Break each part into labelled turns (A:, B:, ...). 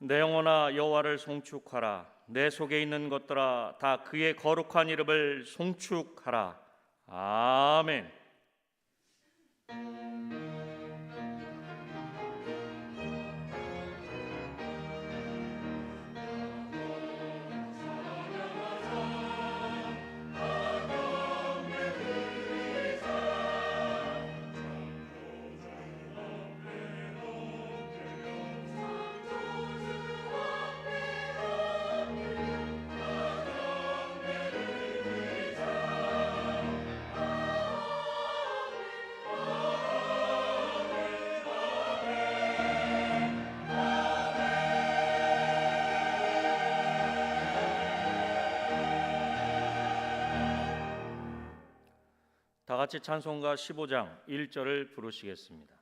A: 내 영혼아 여호와를 송축하라. 내 속에 있는 것들아 다 그의 거룩한 이름을 송축하라. 아멘. 다 같이 찬송가 15장 1절을 부르시겠습니다.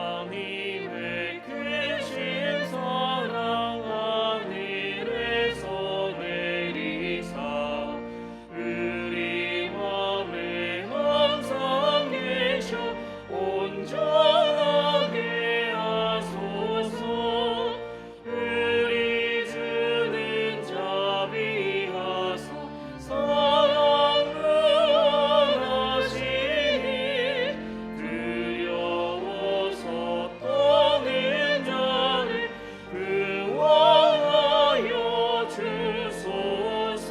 A: 하나님의 크신 사랑 하늘에서 내리사 우리 맘에 항상 계셔 온전하게 하소서. 우리 주는 자비하사 사랑 무한하시니 두려워서 떠는 자를 구원하여 주소서.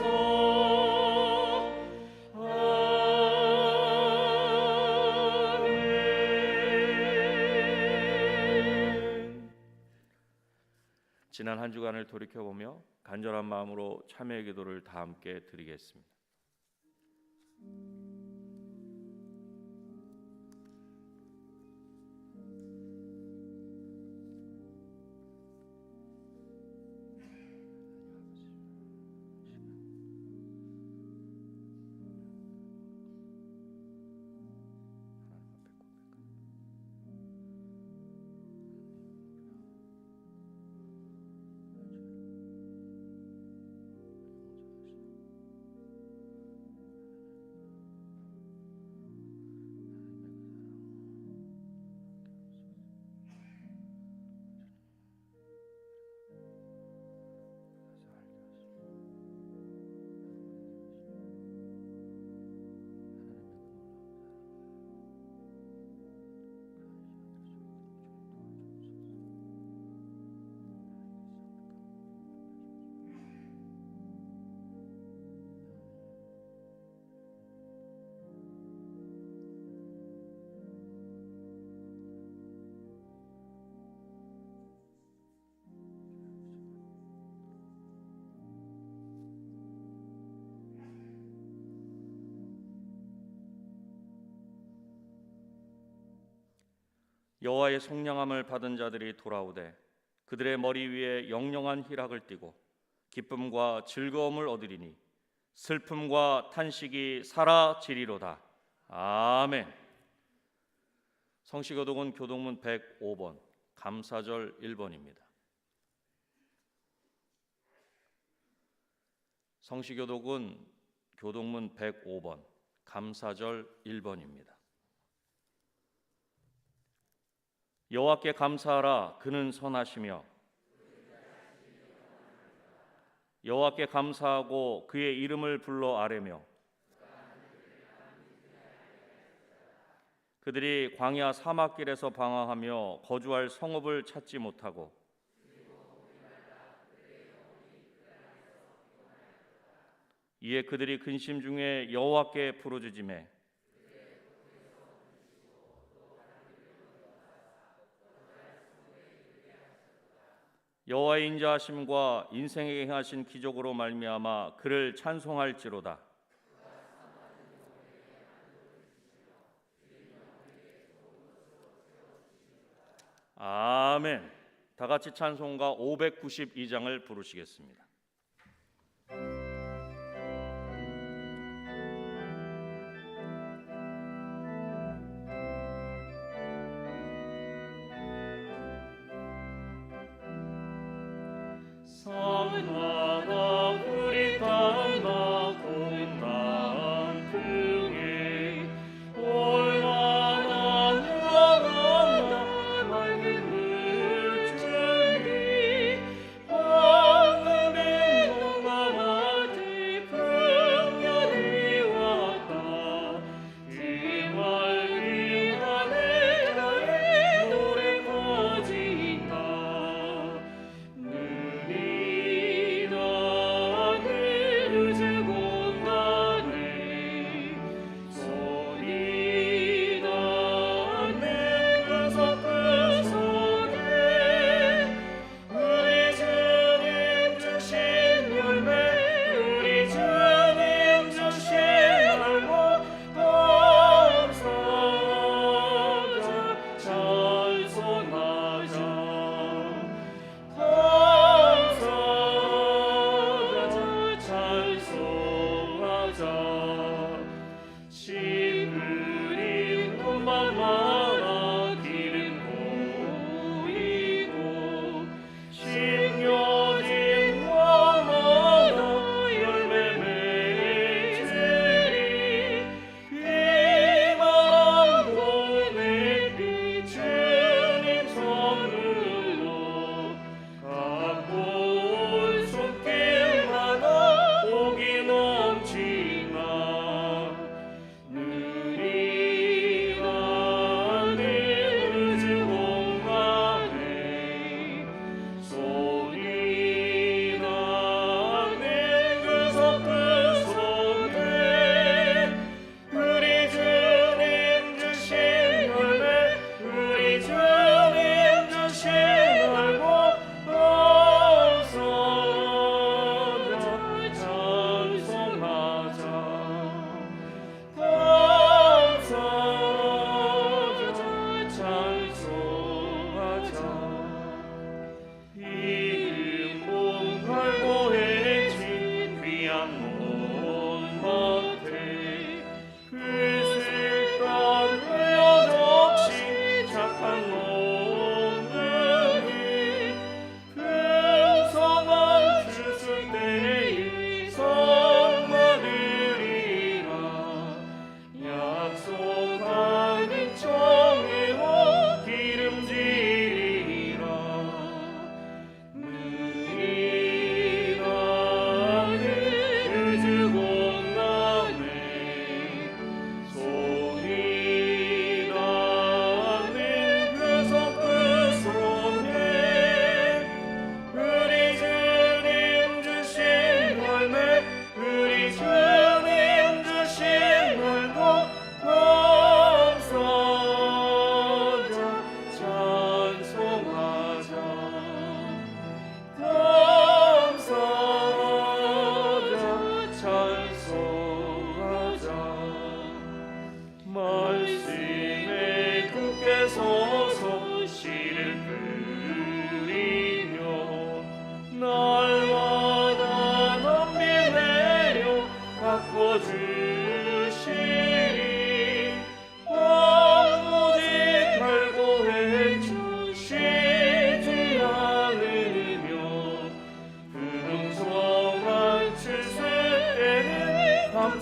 A: 아멘. 지난 한 주간을 돌이켜보며 간절한 마음으로 참회의 기도를 다 함께 드리겠습니다. 여호와의 속량함을 받은 자들이 돌아오되 그들의 머리 위에 영영한 희락을 띠고 기쁨과 즐거움을 얻으리니 슬픔과 탄식이 사라지리로다. 아멘. 성시교독은 교독문 105번 감사절 1번입니다. 성시교독은 교독문 105번 감사절 1번입니다. 여호와께 감사하라. 그는 선하시며 여호와께 감사하고 그의 이름을 불러 아뢰며 그들이 광야 사막길에서 방황하며 거주할 성읍을 찾지 못하고 이에 그들이 근심 중에 여호와께 부르짖으매 여호와의 인자하심과 인생에게 행하신 기적으로 말미암아 그를 찬송할지로다. 아멘. 다 같이 찬송가 592장을 부르시겠습니다. 산마다 우리 땅마다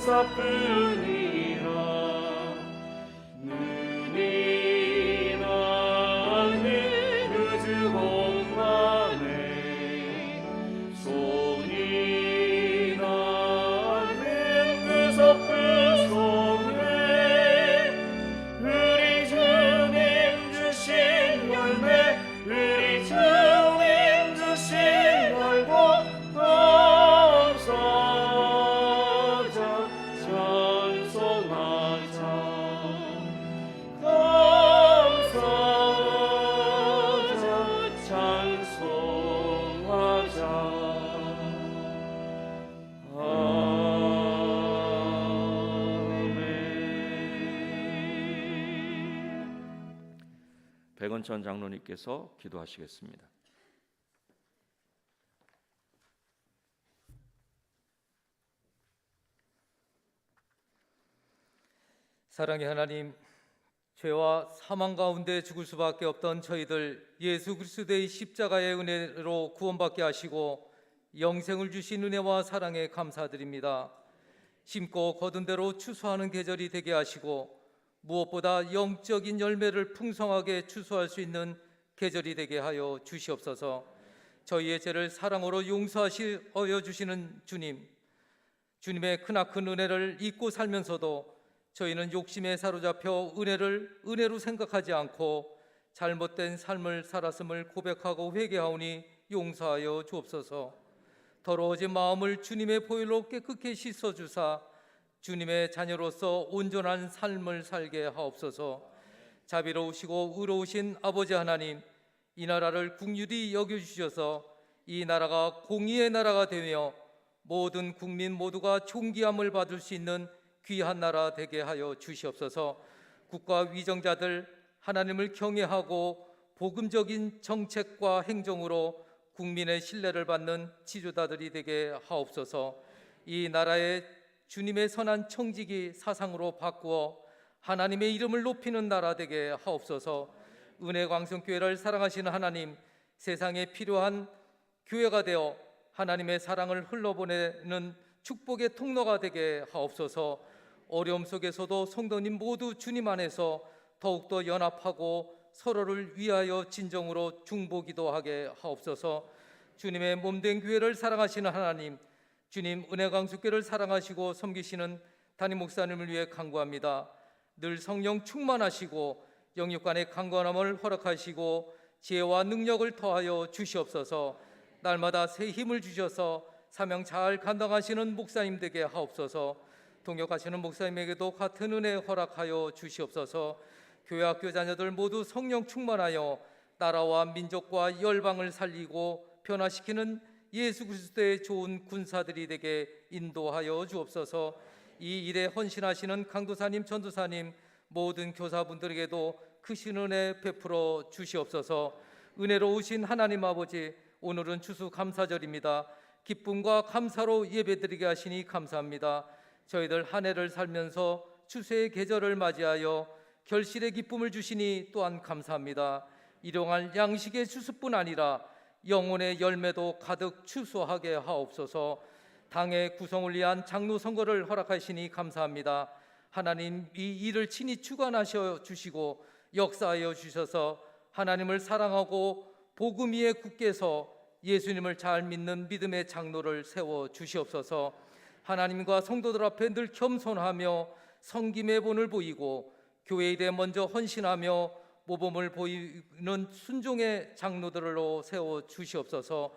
A: 감사뿐이라. 눈이 닿는 우주 공간에 손이 닿는 그 섭그 속에 우리 주님 주신 열매, 우리 주님 주신 열고 감사하자, 찬송하자, 감사하자, 찬송하자. 아멘. 백원천 장로님께서 기도하시겠습니다.
B: 사랑의 하나님, 죄와 사망 가운데 죽을 수밖에 없던 저희들 예수 그리스도의 십자가의 은혜로 구원받게 하시고 영생을 주신 은혜와 사랑에 감사드립니다. 심고 거둔 대로 추수하는 계절이 되게 하시고 무엇보다 영적인 열매를 풍성하게 추수할 수 있는 계절이 되게 하여 주시옵소서. 저희의 죄를 사랑으로 용서하여 주시는 주님, 주님의 크나큰 은혜를 잊고 살면서도 저희는 욕심에 사로잡혀 은혜로 생각하지 않고 잘못된 삶을 살았음을 고백하고 회개하오니 용서하여 주옵소서. 더러워진 마음을 주님의 보혈로 깨끗게 씻어주사 주님의 자녀로서 온전한 삶을 살게 하옵소서. 자비로우시고 의로우신 아버지 하나님, 이 나라를 긍휼히 여겨주셔서 이 나라가 공의의 나라가 되며 모든 국민 모두가 존귀함을 받을 수 있는 귀한 나라 되게 하여 주시옵소서. 국가 위정자들 하나님을 경외하고 복음적인 정책과 행정으로 국민의 신뢰를 받는 지도자들이 되게 하옵소서. 이 나라의 주님의 선한 청지기 사상으로 바꾸어 하나님의 이름을 높이는 나라 되게 하옵소서. 은혜광성교회를 사랑하시는 하나님, 세상에 필요한 교회가 되어 하나님의 사랑을 흘러보내는 축복의 통로가 되게 하옵소서. 어려움 속에서도 성도님 모두 주님 안에서 더욱더 연합하고 서로를 위하여 진정으로 중보기도하게 하옵소서. 주님의 몸된 교회를 사랑하시는 하나님, 주님 은혜광수교회를 사랑하시고 섬기시는 담임 목사님을 위해 간구합니다. 늘 성령 충만하시고 영육간의 강건함을 허락하시고 지혜와 능력을 더하여 주시옵소서. 날마다 새 힘을 주셔서 사명 잘 감당하시는 목사님 되게 하옵소서. 동역하시는 목사님에게도 같은 은혜 허락하여 주시옵소서. 교회 학교 자녀들 모두 성령 충만하여 나라와 민족과 열방을 살리고 변화시키는 예수 그리스도의 좋은 군사들이 되게 인도하여 주옵소서. 이 일에 헌신하시는 강도사님, 전도사님, 모든 교사분들에게도 크신 은혜 베풀어 주시옵소서. 은혜로우신 하나님 아버지, 오늘은 추수감사절입니다. 기쁨과 감사로 예배드리게 하시니 감사합니다. 저희들 한 해를 살면서 추수의 계절을 맞이하여 결실의 기쁨을 주시니 또한 감사합니다. 일용할 양식의 추수뿐 아니라 영혼의 열매도 가득 추수하게 하옵소서. 당의 구성을 위한 장로 선거를 허락하시니 감사합니다. 하나님 이 일을 친히 주관하셔 주시고 역사하여 주셔서 하나님을 사랑하고 복음 위에 굳게 서 예수님을 잘 믿는 믿음의 장로를 세워 주시옵소서. 하나님과 성도들 앞에 늘 겸손하며 섬김의 본을 보이고 교회 일에 먼저 헌신하며 모범을 보이는 순종의 장로들로 세워 주시옵소서.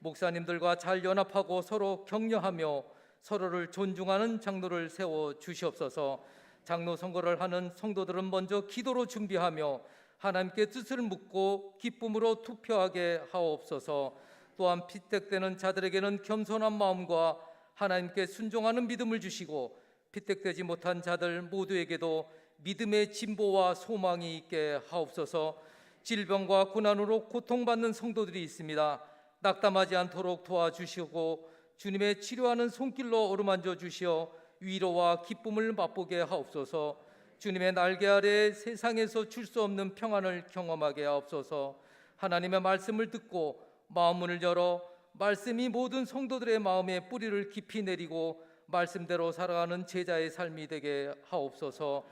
B: 목사님들과 잘 연합하고 서로 격려하며 서로를 존중하는 장로를 세워 주시옵소서. 장로 선거를 하는 성도들은 먼저 기도로 준비하며 하나님께 뜻을 묻고 기쁨으로 투표하게 하옵소서. 또한 피택되는 자들에게는 겸손한 마음과 하나님께 순종하는 믿음을 주시고 피택되지 못한 자들 모두에게도 믿음의 진보와 소망이 있게 하옵소서. 질병과 고난으로 고통받는 성도들이 있습니다. 낙담하지 않도록 도와주시고 주님의 치료하는 손길로 어루만져 주시어 위로와 기쁨을 맛보게 하옵소서. 주님의 날개 아래 세상에서 줄 수 없는 평안을 경험하게 하옵소서. 하나님의 말씀을 듣고 마음문을 열어 말씀이 모든 성도들의 마음에 뿌리를 깊이 내리고 말씀대로 살아가는 제자의 삶이 되게 하옵소서.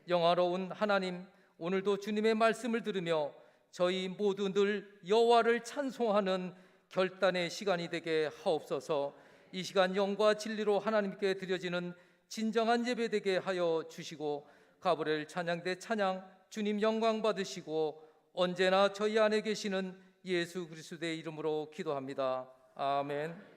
B: 영화로운 하나님, 오늘도 주님의 말씀을 들으며 저희 모두 늘 여호와를 찬송하는 결단의 시간이 되게 하옵소서. 이 시간 영과 진리로 하나님께 드려지는 진정한 예배 되게 하여 주시고, 가브리엘 찬양대 찬양 주님 영광 받으시고 언제나 저희 안에 계시는 예수 그리스도의 이름으로 기도합니다. 아멘.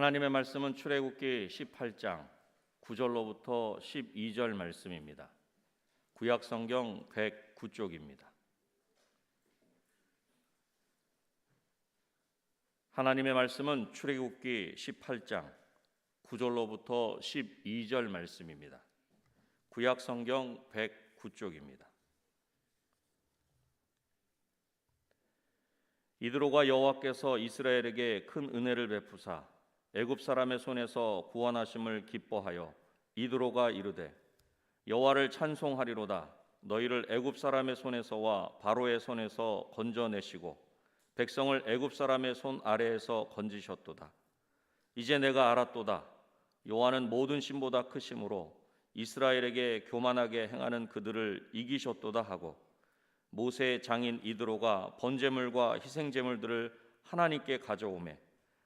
A: 하나님의 말씀은 출애굽기 18장 9절로부터 12절 말씀입니다. 구약 성경 109쪽입니다. 하나님의 말씀은 출애굽기 18장 9절로부터 12절 말씀입니다. 구약 성경 109쪽입니다. 이드로가 여호와께서 이스라엘에게 큰 은혜를 베푸사 애굽 사람의 손에서 구원하심을 기뻐하여 이드로가 이르되 여호와를 찬송하리로다. 너희를 애굽 사람의 손에서와 바로의 손에서 건져내시고 백성을 애굽 사람의 손 아래에서 건지셨도다. 이제 내가 알았도다. 여호와는 모든 신보다 크심으로 이스라엘에게 교만하게 행하는 그들을 이기셨도다 하고, 모세의 장인 이드로가 번제물과 희생제물들을 하나님께 가져오매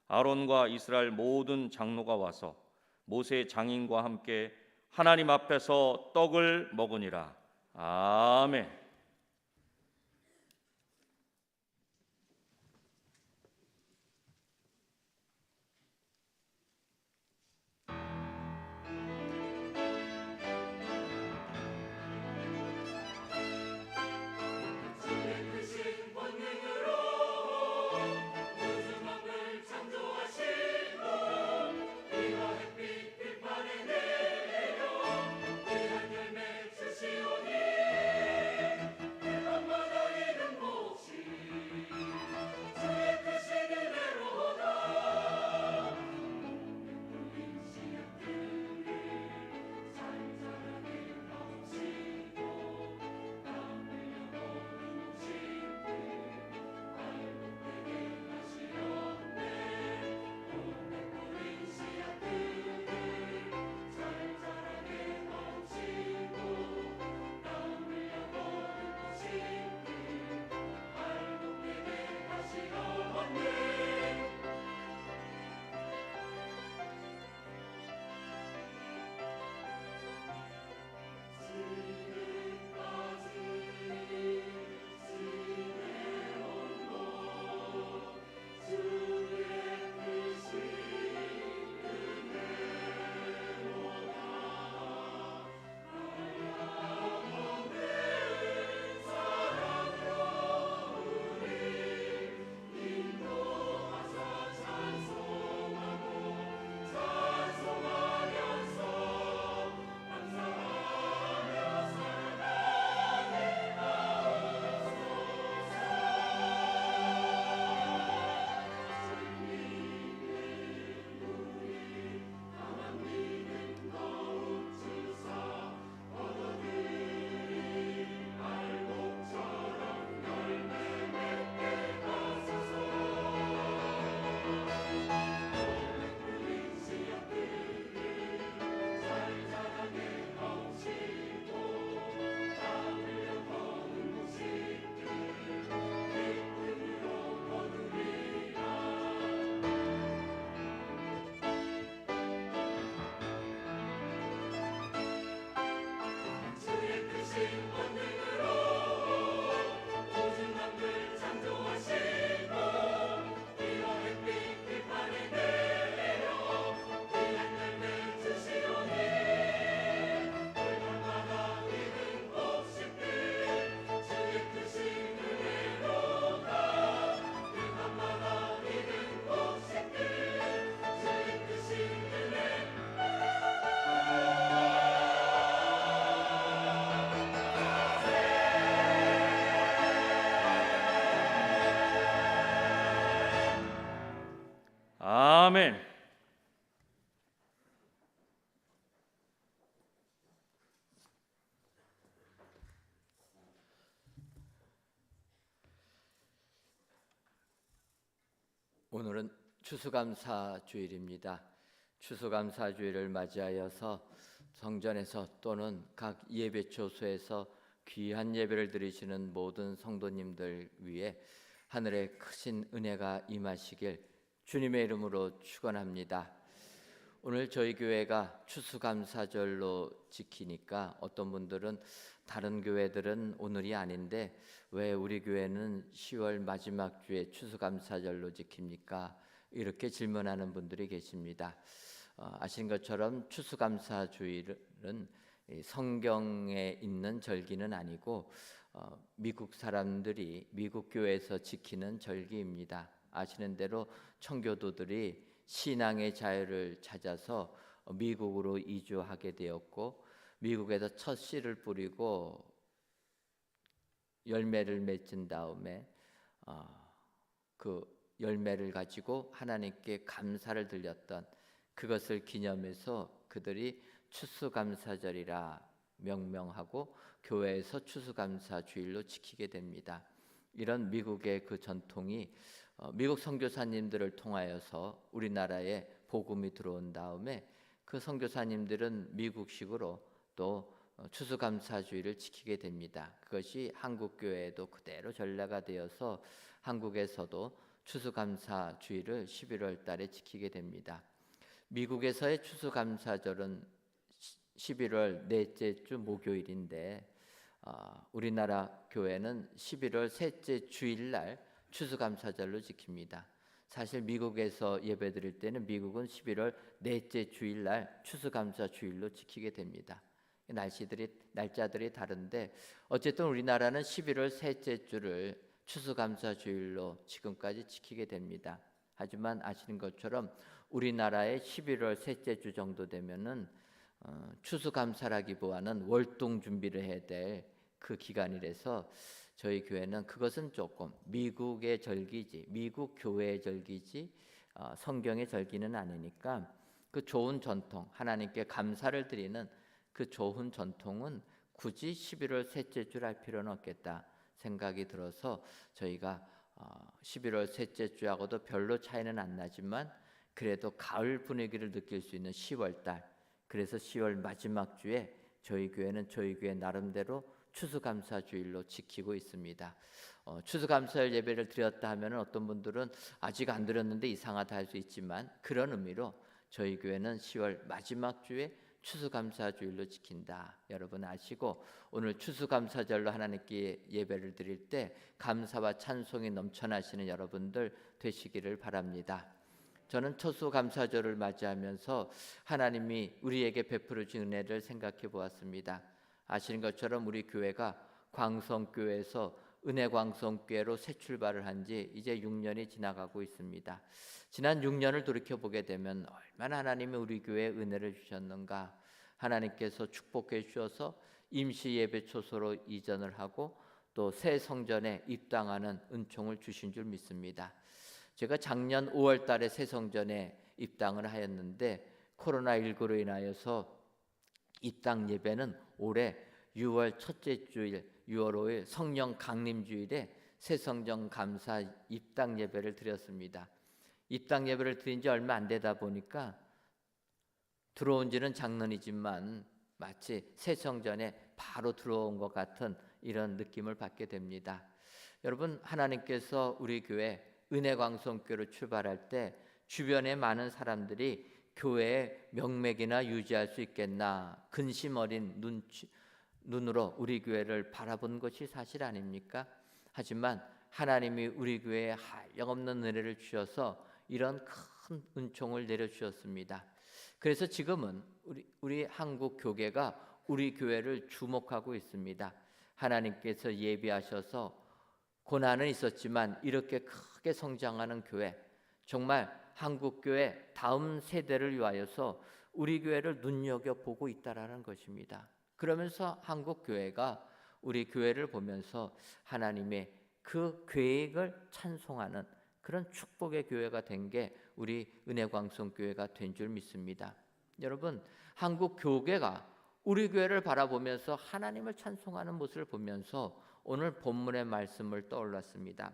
A: 아론과 이스라엘 모든 장로가 와서 모세의 장인과 함께 하나님 앞에서 떡을 먹으니라. 아멘. 아멘.
C: 오늘은 추수감사 주일입니다. 추수감사 주일을 맞이하여서 성전에서 또는 각 예배초소에서 귀한 예배를 드리시는 모든 성도님들 위해 하늘의 크신 은혜가 임하시길 주님의 이름으로 축원합니다. 오늘 저희 교회가 추수감사절로 지키니까 어떤 분들은 다른 교회들은 오늘이 아닌데 왜 우리 교회는 10월 마지막 주에 추수감사절로 지킵니까? 이렇게 질문하는 분들이 계십니다. 아시는 것처럼 추수감사주일은 성경에 있는 절기는 아니고 미국 사람들이 미국 교회에서 지키는 절기입니다. 아시는 대로 청교도들이 신앙의 자유를 찾아서 미국으로 이주하게 되었고 미국에서 첫 씨를 뿌리고 열매를 맺은 다음에 그 열매를 가지고 하나님께 감사를 드렸던 그것을 기념해서 그들이 추수감사절이라 명명하고 교회에서 추수감사주일로 지키게 됩니다. 이런 미국의 그 전통이 미국 선교사님들을 통하여서 우리나라에 복음이 들어온 다음에 그 선교사님들은 미국식으로 또 추수감사주일을 지키게 됩니다. 그것이 한국 교회에도 그대로 전례가 되어서 한국에서도 추수감사주일을 11월 달에 지키게 됩니다. 미국에서의 추수감사절은 11월 넷째 주 목요일인데 우리나라 교회는 11월 셋째 주일날 추수감사절로 지킵니다. 사실 미국에서 예배드릴 때는 미국은 11월 넷째 주일날 추수감사주일로 지키게 됩니다. 날짜들이 다른데 어쨌든 우리나라는 11월 셋째 주를 추수감사주일로 지금까지 지키게 됩니다. 하지만 아시는 것처럼 우리나라의 11월 셋째 주 정도 되면은 추수감사라기보다는 월동 준비를 해야 될 그 기간이라서 저희 교회는 그것은 조금 미국의 절기지, 미국 교회의 절기지 성경의 절기는 아니니까 그 좋은 전통, 하나님께 감사를 드리는 그 좋은 전통은 굳이 11월 셋째 주를 할 필요는 없겠다 생각이 들어서 저희가 11월 셋째 주하고도 별로 차이는 안 나지만 그래도 가을 분위기를 느낄 수 있는 10월 달, 그래서 10월 마지막 주에 저희 교회는 저희 교회 나름대로 추수감사주일로 지키고 있습니다. 추수감사절 예배를 드렸다 하면 어떤 분들은 아직 안 드렸는데 이상하다 할 수 있지만 그런 의미로 저희 교회는 10월 마지막 주에 추수감사주일로 지킨다. 여러분 아시고 오늘 추수감사절로 하나님께 예배를 드릴 때 감사와 찬송이 넘쳐나시는 여러분들 되시기를 바랍니다. 저는 추수감사절을 맞이하면서 하나님이 우리에게 베풀어 주신 은혜를 생각해 보았습니다. 아시는 것처럼 우리 교회가 광성교회에서 은혜광성교회로 새 출발을 한 지 이제 6년이 지나가고 있습니다. 지난 6년을 돌이켜보게 되면 얼마나 하나님이 우리 교회에 은혜를 주셨는가. 하나님께서 축복해 주셔서 임시 예배 초소로 이전을 하고 또 새 성전에 입당하는 은총을 주신 줄 믿습니다. 제가 작년 5월 달에 새 성전에 입당을 하였는데 코로나19로 인하여서 입당 예배는 올해 6월 첫째 주일 6월 5일 성령 강림주일에 새 성전 감사 입당 예배를 드렸습니다. 입당 예배를 드린 지 얼마 안 되다 보니까 들어온 지는 작년이지만 마치 새 성전에 바로 들어온 것 같은 이런 느낌을 받게 됩니다. 여러분 하나님께서 우리 교회 은혜광성교회로 출발할 때 주변에 많은 사람들이 교회의 명맥이나 유지할 수 있겠나 근심 어린 눈으로 우리 교회를 바라본 것이 사실 아닙니까? 하지만 하나님이 우리 교회에 한량없는 은혜를 주셔서 이런 큰 은총을 내려주셨습니다. 그래서 지금은 우리 한국 교계가 우리 교회를 주목하고 있습니다. 하나님께서 예비하셔서 고난은 있었지만 이렇게 크게 성장하는 교회, 정말 한국교회 다음 세대를 위하여서 우리 교회를 눈여겨보고 있다라는 것입니다. 그러면서 한국교회가 우리 교회를 보면서 하나님의 그 계획을 찬송하는 그런 축복의 교회가 된 게 우리 은혜광성교회가 된 줄 믿습니다. 여러분, 한국 교계가 우리 교회를 바라보면서 하나님을 찬송하는 모습을 보면서 오늘 본문의 말씀을 떠올랐습니다.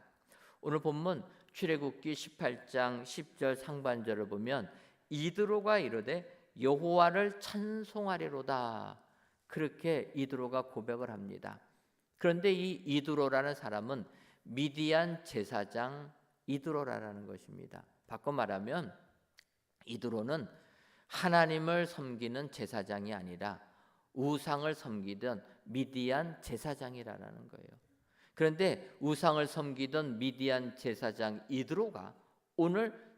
C: 오늘 본문 출애굽기 18장 10절 상반절을 보면 이드로가 이르되 여호와를 찬송하리로다, 그렇게 이드로가 고백을 합니다. 그런데 이 이드로라는 사람은 미디안 제사장 이드로라는 것입니다. 바꿔 말하면 이드로는 하나님을 섬기는 제사장이 아니라 우상을 섬기던 미디안 제사장이라는 거예요. 그런데 우상을 섬기던 미디안 제사장 이드로가 오늘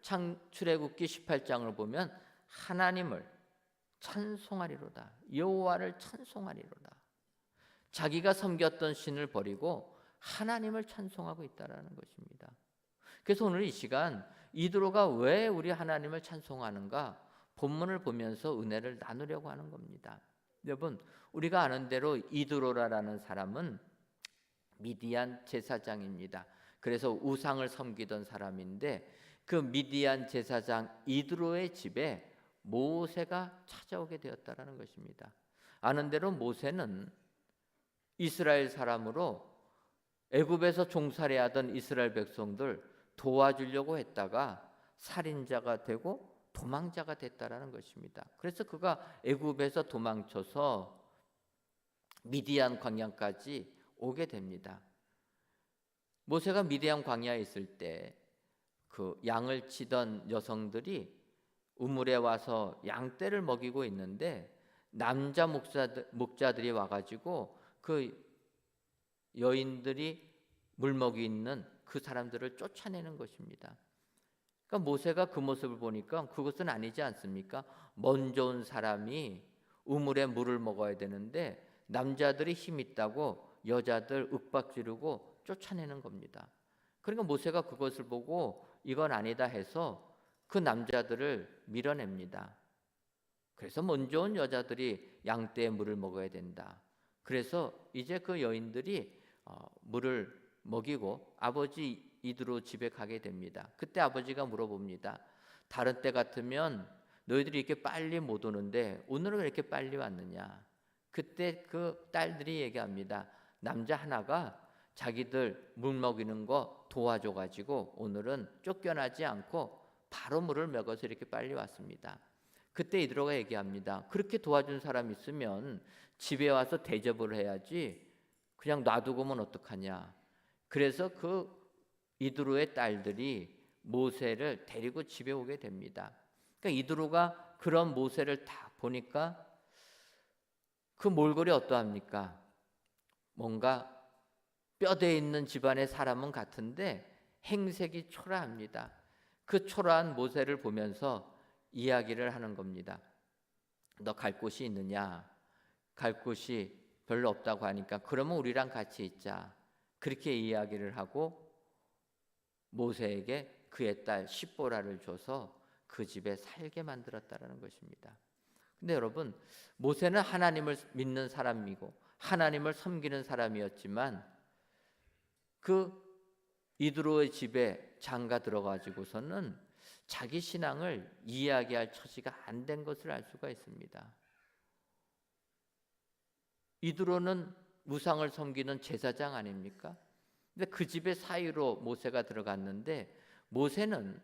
C: 출애굽기 18장을 보면 하나님을 찬송하리로다, 여호와를 찬송하리로다. 자기가 섬겼던 신을 버리고 하나님을 찬송하고 있다라는 것입니다. 그래서 오늘 이 시간 이드로가 왜 우리 하나님을 찬송하는가 본문을 보면서 은혜를 나누려고 하는 겁니다. 여러분, 우리가 아는 대로 이드로라는 사람은 미디안 제사장입니다. 그래서 우상을 섬기던 사람인데 그 미디안 제사장 이드로의 집에 모세가 찾아오게 되었다라는 것입니다. 아는 대로 모세는 이스라엘 사람으로 애굽에서 종살이하던 이스라엘 백성들 도와주려고 했다가 살인자가 되고 도망자가 됐다라는 것입니다. 그래서 그가 애굽에서 도망쳐서 미디안 광야까지 오게 됩니다. 모세가 미디안 광야에 있을 때 그 양을 치던 여성들이 우물에 와서 양떼를 먹이고 있는데 남자 목자들이 와가지고 그 여인들이 물먹이 있는 그 사람들을 쫓아내는 것입니다. 그러니까 모세가 그 모습을 보니까 그것은 아니지 않습니까? 먼저 온 사람이 우물에 물을 먹어야 되는데 남자들이 힘 있다고 여자들 윽박지르고 쫓아내는 겁니다. 그러니까 모세가 그것을 보고 이건 아니다 해서 그 남자들을 밀어냅니다. 그래서 먼저 온 여자들이 양떼의 물을 먹어야 된다. 그래서 이제 그 여인들이 물을 먹이고 아버지 이드로 집에 가게 됩니다. 그때 아버지가 물어봅니다. 다른 때 같으면 너희들이 이렇게 빨리 못 오는데 오늘은 왜 이렇게 빨리 왔느냐. 그때 그 딸들이 얘기합니다. 남자 하나가 자기들 물 먹이는 거 도와줘가지고 오늘은 쫓겨나지 않고 바로 물을 먹어서 이렇게 빨리 왔습니다. 그때 이드로가 얘기합니다. 그렇게 도와준 사람 있으면 집에 와서 대접을 해야지 그냥 놔두고 오면 어떡하냐. 그래서 그 이드로의 딸들이 모세를 데리고 집에 오게 됩니다. 그러니까 이드로가 그런 모세를 다 보니까 그 몰골이 어떠합니까? 뭔가 뼈대 있는 집안의 사람은 같은데 행색이 초라합니다. 그 초라한 모세를 보면서 이야기를 하는 겁니다. 너 갈 곳이 있느냐? 갈 곳이 별로 없다고 하니까 그러면 우리랑 같이 있자. 그렇게 이야기를 하고 모세에게 그의 딸 십보라를 줘서 그 집에 살게 만들었다라는 것입니다. 근데 여러분, 모세는 하나님을 믿는 사람이고 하나님을 섬기는 사람이었지만 그 이드로의 집에 장가 들어가지고서는 자기 신앙을 이야기할 처지가 안 된 것을 알 수가 있습니다. 이드로는 우상을 섬기는 제사장 아닙니까? 근데 그 집의 사이로 모세가 들어갔는데 모세는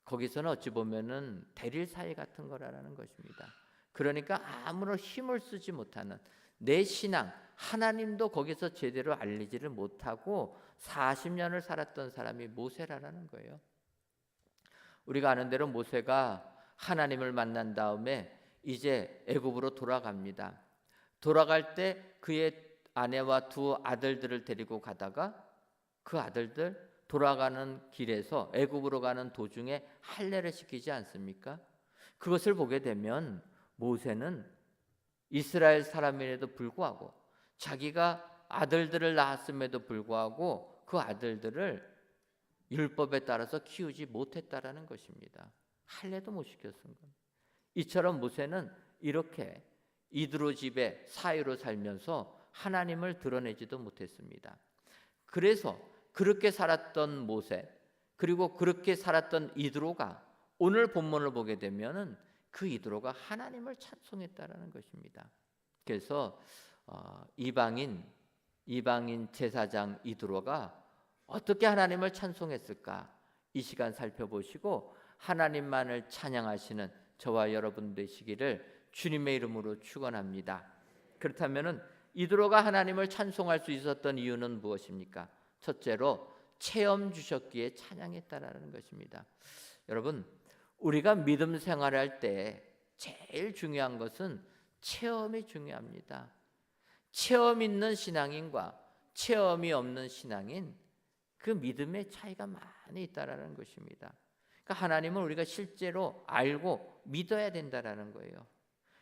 C: 거기서는 어찌 보면은 대릴 사이 같은 거라는 것입니다. 그러니까 아무런 힘을 쓰지 못하는 내 신앙, 하나님도 거기서 제대로 알리지를 못하고 40년을 살았던 사람이 모세라는 거예요. 우리가 아는 대로 모세가 하나님을 만난 다음에 이제 애굽으로 돌아갑니다. 돌아갈 때 그의 아내와 두 아들들을 데리고 가다가 그 아들들 돌아가는 길에서 애굽으로 가는 도중에 할례를 시키지 않습니까? 그것을 보게 되면 모세는 이스라엘 사람임에도 불구하고 자기가 아들들을 낳았음에도 불구하고 그 아들들을 율법에 따라서 키우지 못했다라는 것입니다. 할례도 못 시켰은 겁니다. 이처럼 모세는 이렇게 이드로 집의 사위로 살면서 하나님을 드러내지도 못했습니다. 그래서 그렇게 살았던 모세, 그리고 그렇게 살았던 이드로가 오늘 본문을 보게 되면은 그 이드로가 하나님을 찬송했다라는 것입니다. 그래서 이방인 제사장 이드로가 어떻게 하나님을 찬송했을까? 이 시간 살펴보시고 하나님만을 찬양하시는 저와 여러분 되시기를 주님의 이름으로 축원합니다. 그렇다면은 이드로가 하나님을 찬송할 수 있었던 이유는 무엇입니까? 첫째로 체험 주셨기에 찬양했다라는 것입니다. 여러분, 우리가 믿음 생활할 때 제일 중요한 것은 체험이 중요합니다. 체험 있는 신앙인과 체험이 없는 신앙인, 그 믿음의 차이가 많이 있다라는 것입니다. 그러니까 하나님을 우리가 실제로 알고 믿어야 된다라는 거예요.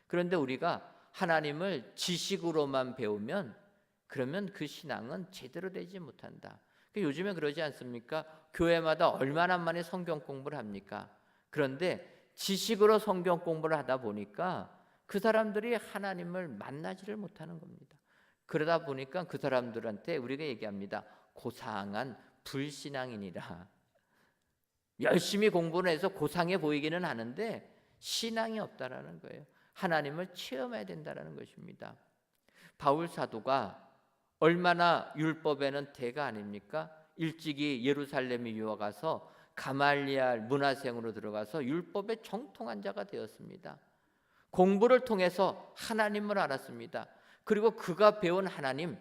C: 그런데 우리가 하나님을 지식으로만 배우면 그러면 그 신앙은 제대로 되지 못한다. 요즘에 그러지 않습니까? 교회마다 얼마나 많이 성경 공부를 합니까? 그런데 지식으로 성경 공부를 하다 보니까 그 사람들이 하나님을 만나지를 못하는 겁니다. 그러다 보니까 그 사람들한테 우리가 얘기합니다. 고상한 불신앙인이라. 열심히 공부를 해서 고상해 보이기는 하는데 신앙이 없다라는 거예요. 하나님을 체험해야 된다라는 것입니다. 바울 사도가 얼마나 율법에는 대가 아닙니까? 일찍이 예루살렘에 유학 가서 가말리알 문화생으로 들어가서 율법에 정통한 자가 되었습니다. 공부를 통해서 하나님을 알았습니다. 그리고 그가 배운 하나님,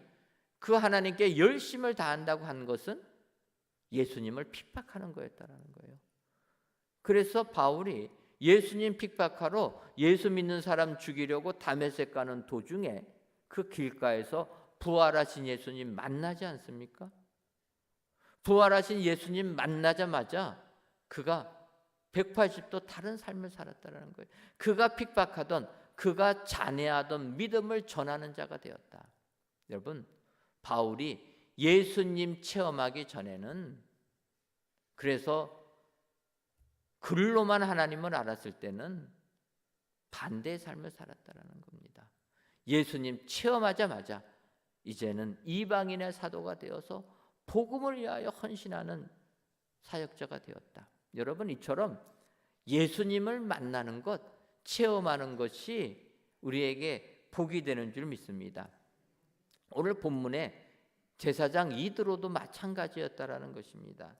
C: 그 하나님께 열심을 다한다고 한 것은 예수님을 핍박하는 거였다라는 거예요. 그래서 바울이 예수님 핍박하러 예수 믿는 사람 죽이려고 다메섹 가는 도중에 그 길가에서 부활하신 예수님 만나지 않습니까? 부활하신 예수님 만나자마자 그가 180도 다른 삶을 살았다는 거예요. 그가 핍박하던, 그가 잔해하던 믿음을 전하는 자가 되었다. 여러분, 바울이 예수님 체험하기 전에는, 그래서 글로만 하나님을 알았을 때는 반대의 삶을 살았다는 겁니다. 예수님 체험하자마자 이제는 이방인의 사도가 되어서 복음을 위하여 헌신하는 사역자가 되었다. 여러분, 이처럼 예수님을 만나는 것, 체험하는 것이 우리에게 복이 되는 줄 믿습니다. 오늘 본문에 제사장 이드로도 마찬가지였다라는 것입니다.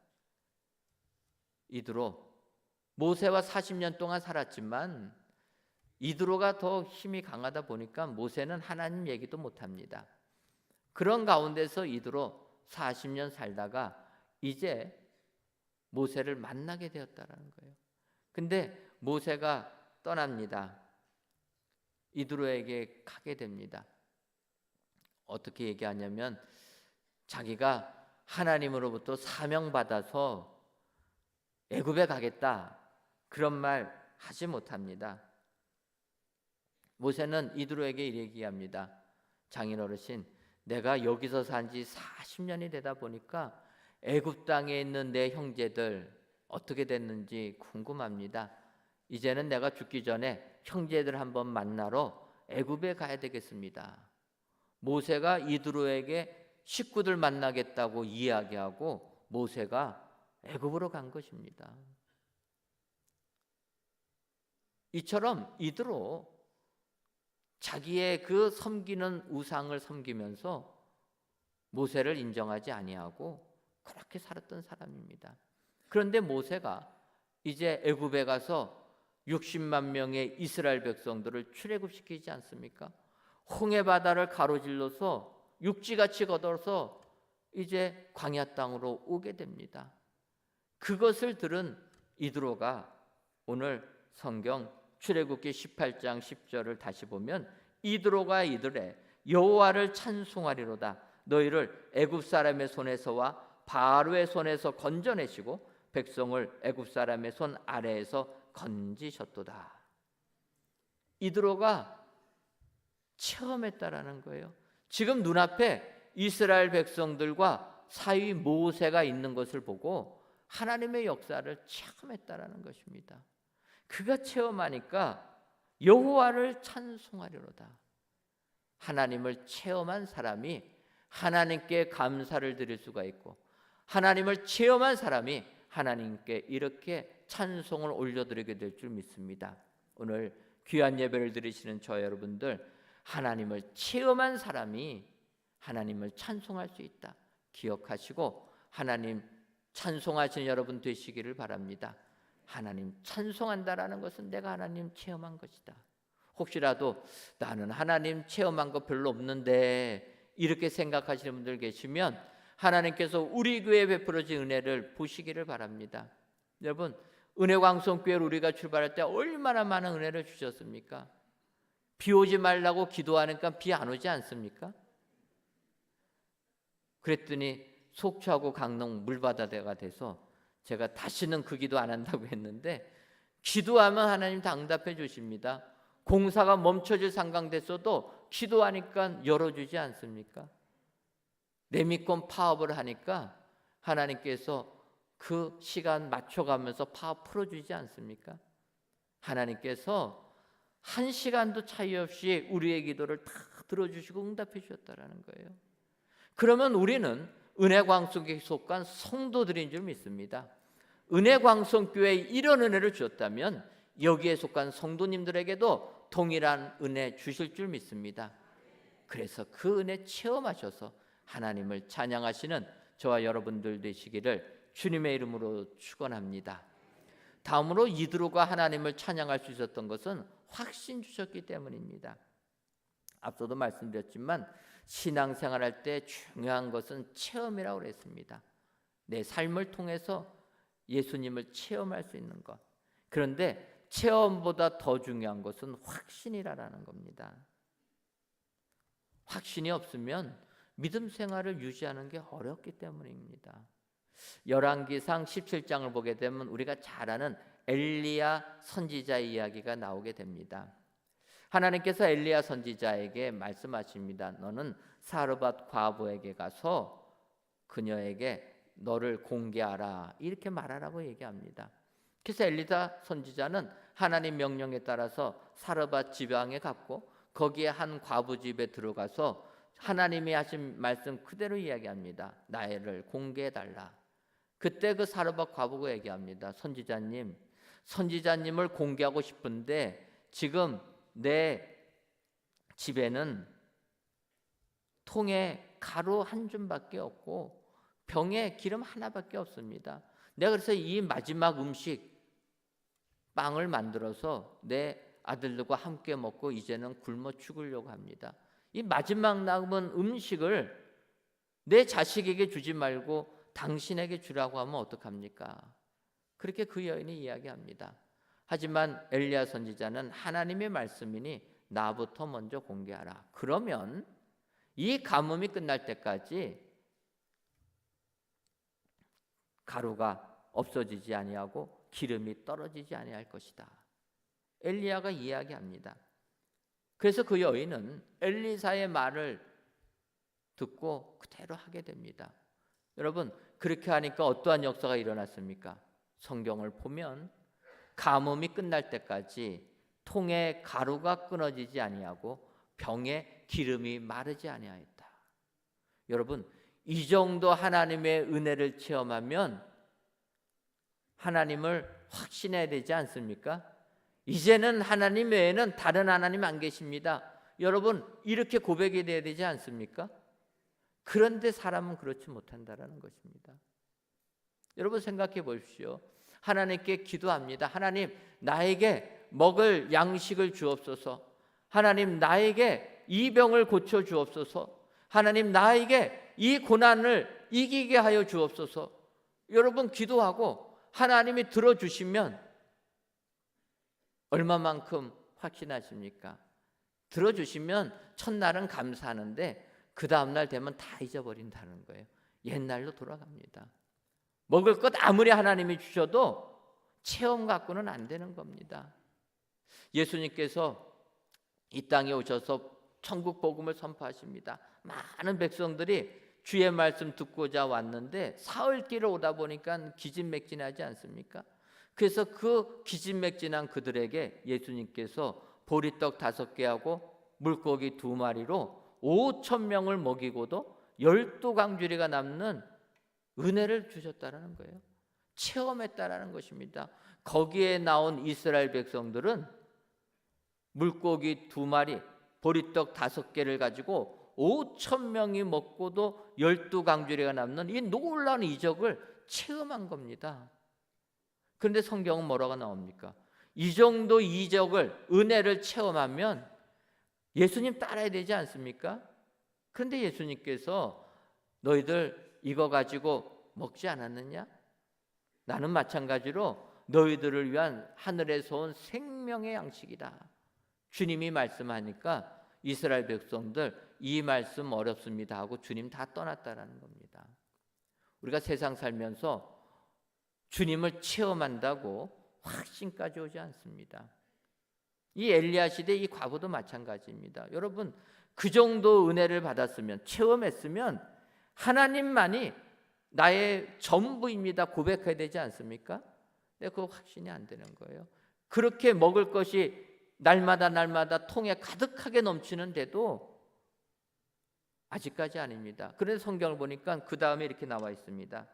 C: 이드로, 모세와 40년 동안 살았지만 이드로가 더 힘이 강하다 보니까 모세는 하나님 얘기도 못합니다. 그런 가운데서 이드로 40년 살다가 이제 모세를 만나게 되었다라는 거예요. 근데 모세가 떠납니다. 이드로에게 가게 됩니다. 어떻게 얘기하냐면 자기가 하나님으로부터 사명받아서 애굽에 가겠다, 그런 말 하지 못합니다. 모세는 이드로에게 이렇게 얘기합니다. 장인 어르신, 내가 여기서 산 지 40년이 되다 보니까 애굽 땅에 있는 내 형제들 어떻게 됐는지 궁금합니다. 이제는 내가 죽기 전에 형제들 한번 만나러 애굽에 가야 되겠습니다. 모세가 이드로에게 식구들 만나겠다고 이야기하고 모세가 애굽으로 간 것입니다. 이처럼 이드로 자기의 그 섬기는 우상을 섬기면서 모세를 인정하지 아니하고 그렇게 살았던 사람입니다. 그런데 모세가 이제 애굽에 가서 60만 명의 이스라엘 백성들을 출애굽시키지 않습니까? 홍해 바다를 가로질러서 육지같이 걷어서 이제 광야 땅으로 오게 됩니다. 그것을 들은 이드로가 오늘 성경 출애굽기 18장 10절을 다시 보면 이드로가 이르되 여호와를 찬송하리로다. 너희를 애굽 사람의 손에서와 바로의 손에서 건져내시고 백성을 애굽 사람의 손 아래에서 건지셨도다. 이드로가 체험했다라는 거예요. 지금 눈앞에 이스라엘 백성들과 사위 모세가 있는 것을 보고 하나님의 역사를 체험했다라는 것입니다. 그가 체험하니까 여호와를 찬송하리로다. 하나님을 체험한 사람이 하나님께 감사를 드릴 수가 있고, 하나님을 체험한 사람이 하나님께 이렇게 찬송을 올려드리게 될 줄 믿습니다. 오늘 귀한 예배를 드리시는 저 여러분들, 하나님을 체험한 사람이 하나님을 찬송할 수 있다 기억하시고 하나님 찬송하시는 여러분 되시기를 바랍니다. 하나님 찬송한다라는 것은 내가 하나님 체험한 것이다. 혹시라도 나는 하나님 체험한 거 별로 없는데 이렇게 생각하시는 분들 계시면 하나님께서 우리 교회에 베풀어진 은혜를 보시기를 바랍니다. 여러분, 은혜광성교회를 우리가 출발할 때 얼마나 많은 은혜를 주셨습니까? 비 오지 말라고 기도하니까 비 안 오지 않습니까? 그랬더니 속초하고 강릉 물바다가 돼서 제가 다시는 그 기도 안 한다고 했는데 기도하면 하나님 다 응답해 주십니다. 공사가 멈춰질 상황됐어도 기도하니까 열어주지 않습니까? 레미콘 파업을 하니까 하나님께서 그 시간 맞춰가면서 파업 풀어주지 않습니까? 하나님께서 한 시간도 차이 없이 우리의 기도를 다 들어주시고 응답해 주셨다라는 거예요. 그러면 우리는 은혜광성교회에 속한 성도들인 줄 믿습니다. 은혜광성교회에 이런 은혜를 주셨다면 여기에 속한 성도님들에게도 동일한 은혜 주실 줄 믿습니다. 그래서 그 은혜 체험하셔서 하나님을 찬양하시는 저와 여러분들 되시기를 주님의 이름으로 축원합니다. 다음으로 이드로가 하나님을 찬양할 수 있었던 것은 확신 주셨기 때문입니다. 앞서도 말씀드렸지만 신앙생활할 때 중요한 것은 체험이라고 그랬습니다. 내 삶을 통해서 예수님을 체험할 수 있는 것. 그런데 체험보다 더 중요한 것은 확신이라는 겁니다. 확신이 없으면 믿음 생활을 유지하는 게 어렵기 때문입니다. 열왕기상 17장을 보게 되면 우리가 잘 아는 엘리야 선지자의 이야기가 나오게 됩니다. 하나님께서 엘리야 선지자에게 말씀하십니다. 너는 사르밧 과부에게 가서 그녀에게 너를 공개하라 이렇게 말하라고 얘기합니다. 그래서 엘리야 선지자는 하나님 명령에 따라서 사르밧 지방에 갔고 거기에 한 과부 집에 들어가서 하나님이 하신 말씀 그대로 이야기합니다. 나를 공개해달라. 그때 그 사르밧 과부가 얘기합니다. 선지자님을 공개하고 싶은데 지금 내 집에는 통에 가루 한 줌밖에 없고 병에 기름 하나밖에 없습니다. 내가 그래서 이 마지막 음식 빵을 만들어서 내 아들들과 함께 먹고 이제는 굶어 죽으려고 합니다. 이 마지막 남은 음식을 내 자식에게 주지 말고 당신에게 주라고 하면 어떡합니까? 그렇게 그 여인이 이야기합니다. 하지만 엘리야 선지자는 하나님의 말씀이니 나부터 먼저 공개하라. 그러면 이 가뭄이 끝날 때까지 가루가 없어지지 아니하고 기름이 떨어지지 아니할 것이다. 엘리야가 이야기합니다. 그래서 그 여인은 엘리사의 말을 듣고 그대로 하게 됩니다. 여러분, 그렇게 하니까 어떠한 역사가 일어났습니까? 성경을 보면 가뭄이 끝날 때까지 통에 가루가 끊어지지 아니하고 병에 기름이 마르지 아니하였다. 여러분, 이 정도 하나님의 은혜를 체험하면 하나님을 확신해야 되지 않습니까? 이제는 하나님 외에는 다른 하나님 안 계십니다. 여러분, 이렇게 고백이 돼야 되지 않습니까? 그런데 사람은 그렇지 못한다라는 것입니다. 여러분 생각해 보십시오. 하나님께 기도합니다. 하나님, 나에게 먹을 양식을 주옵소서. 하나님, 나에게 이 병을 고쳐 주옵소서. 하나님, 나에게 이 고난을 이기게 하여 주옵소서. 여러분 기도하고 하나님이 들어주시면 얼마만큼 확신하십니까? 들어주시면 첫날은 감사하는데 그 다음날 되면 다 잊어버린다는 거예요. 옛날로 돌아갑니다. 먹을 것 아무리 하나님이 주셔도 체험 갖고는 안 되는 겁니다. 예수님께서 이 땅에 오셔서 천국 복음을 선포하십니다. 많은 백성들이 주의 말씀 듣고자 왔는데 사흘길을 오다 보니까 기진맥진하지 않습니까? 그래서 그 기진맥진한 그들에게 예수님께서 보리떡 5개하고 물고기 2마리로 5,000명을 먹이고도 12강주리가 남는 은혜를 주셨다는 거예요. 체험했다라는 것입니다. 거기에 나온 이스라엘 백성들은 물고기 2마리, 보리떡 5개를 가지고 5,000명이 먹고도 12강주리가 남는 이 놀라운 이적을 체험한 겁니다. 그런데 성경은 뭐라고 나옵니까? 이 정도 이적을, 은혜를 체험하면 예수님 따라야 되지 않습니까? 그런데 예수님께서 너희들 이거 가지고 먹지 않았느냐? 나는 마찬가지로 너희들을 위한 하늘에서 온 생명의 양식이다. 주님이 말씀하니까 이스라엘 백성들 이 말씀 어렵습니다 하고 주님 다 떠났다라는 겁니다. 우리가 세상 살면서 주님을 체험한다고 확신까지 오지 않습니다. 이 엘리야 시대 이 과부도 마찬가지입니다. 여러분, 그 정도 은혜를 받았으면, 체험했으면 하나님만이 나의 전부입니다 고백해야 되지 않습니까? 근데 그거 확신이 안 되는 거예요. 그렇게 먹을 것이 날마다 통에 가득하게 넘치는데도 아직까지 아닙니다. 그래서 성경을 보니까 그 다음에 이렇게 나와 있습니다.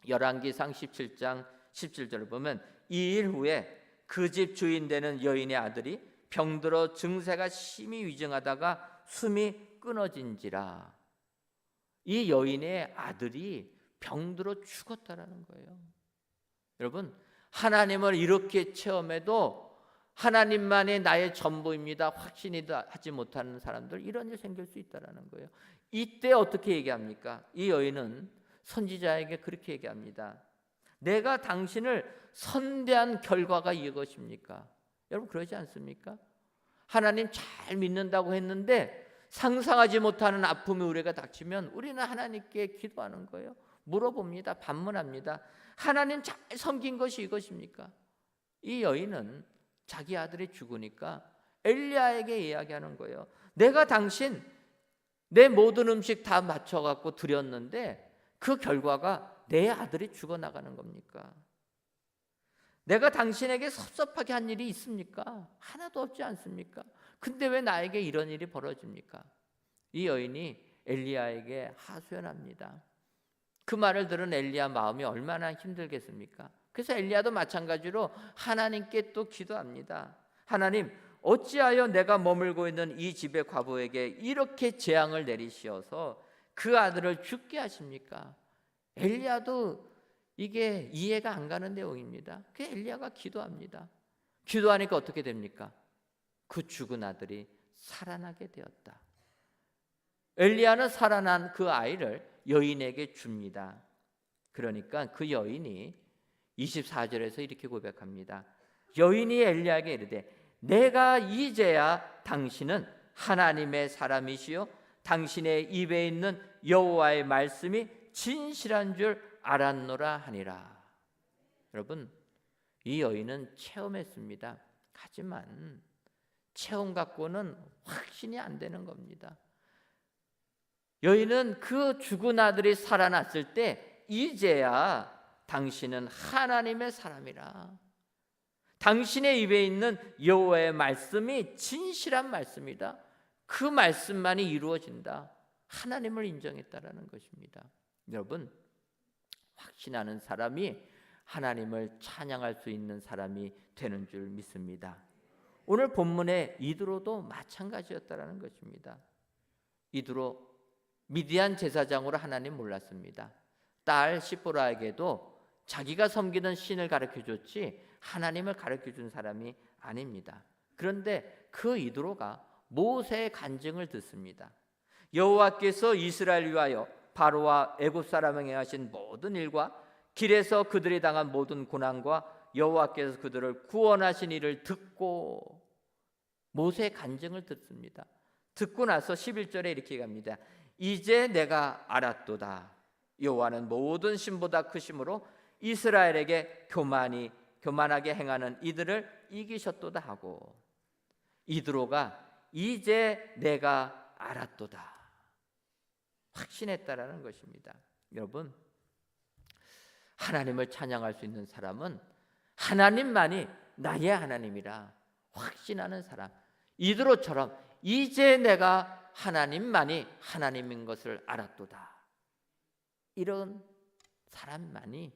C: 열왕기상 17장 17절을 보면 이 일 후에 그 집 주인 되는 여인의 아들이 병들어 증세가 심히 위중하다가 숨이 끊어진지라. 이 여인의 아들이 병들어 죽었다라는 거예요. 여러분, 하나님을 이렇게 체험해도 하나님만이 나의 전부입니다 확신이 하지 못하는 사람들, 이런 일 생길 수 있다라는 거예요. 이때 어떻게 얘기합니까? 이 여인은 선지자에게 그렇게 얘기합니다. 내가 당신을 선대한 결과가 이것입니까? 여러분, 그러지 않습니까? 하나님 잘 믿는다고 했는데 상상하지 못하는 아픔이 우리가 닥치면 우리는 하나님께 기도하는 거예요. 물어봅니다. 반문합니다. 하나님 잘 섬긴 것이 이것입니까? 이 여인은 자기 아들이 죽으니까 엘리야에게 이야기하는 거예요. 내가 당신 내 모든 음식 다 맞춰갖고 드렸는데 그 결과가 내 아들이 죽어나가는 겁니까? 내가 당신에게 섭섭하게 한 일이 있습니까? 하나도 없지 않습니까? 근데 왜 나에게 이런 일이 벌어집니까? 이 여인이 엘리야에게 하소연합니다. 그 말을 들은 엘리야 마음이 얼마나 힘들겠습니까? 그래서 엘리야도 마찬가지로 하나님께 또 기도합니다. 하나님, 어찌하여 내가 머물고 있는 이 집의 과부에게 이렇게 재앙을 내리시어서 그 아들을 죽게 하십니까? 엘리야도 이게 이해가 안 가는 내용입니다. 그 엘리야가 기도합니다. 기도하니까 어떻게 됩니까? 그 죽은 아들이 살아나게 되었다. 엘리야는 살아난 그 아이를 여인에게 줍니다. 그러니까 그 여인이 24절에서 이렇게 고백합니다. 여인이 엘리야에게 이르되 내가 이제야 당신은 하나님의 사람이시요 당신의 입에 있는 여호와의 말씀이 진실한 줄 알았노라 하니라. 여러분, 이 여인은 체험했습니다. 하지만 체험 갖고는 확신이 안 되는 겁니다. 여인은 그 죽은 아들이 살아났을 때 이제야 당신은 하나님의 사람이라. 당신의 입에 있는 여호와의 말씀이 진실한 말씀이다. 그 말씀만이 이루어진다. 하나님을 인정했다라는 것입니다. 여러분, 확신하는 사람이 하나님을 찬양할 수 있는 사람이 되는 줄 믿습니다. 오늘 본문의 이드로도 마찬가지였다라는 것입니다. 이드로 미디안 제사장으로 하나님 몰랐습니다. 딸 시보라에게도 자기가 섬기는 신을 가르쳐줬지 하나님을 가르쳐준 사람이 아닙니다. 그런데 그 이드로가 모세의 간증을 듣습니다. 여호와께서 이스라엘 위하여 바로와 애굽 사람에게 행하신 모든 일과 길에서 그들이 당한 모든 고난과 여호와께서 그들을 구원하신 일을 듣고 모세의 간증을 듣습니다. 듣고 나서 11절에 이렇게 얘기합니다. 이제 내가 알았도다. 여호와는 모든 신보다 크심으로 이스라엘에게 교만하게 행하는 이들을 이기셨도다 하고, 이드로가 이제 내가 알았도다 확신했다라는 것입니다. 여러분, 하나님을 찬양할 수 있는 사람은 하나님만이 나의 하나님이라 확신하는 사람, 이드로처럼 이제 내가 하나님만이 하나님인 것을 알았도다, 이런 사람만이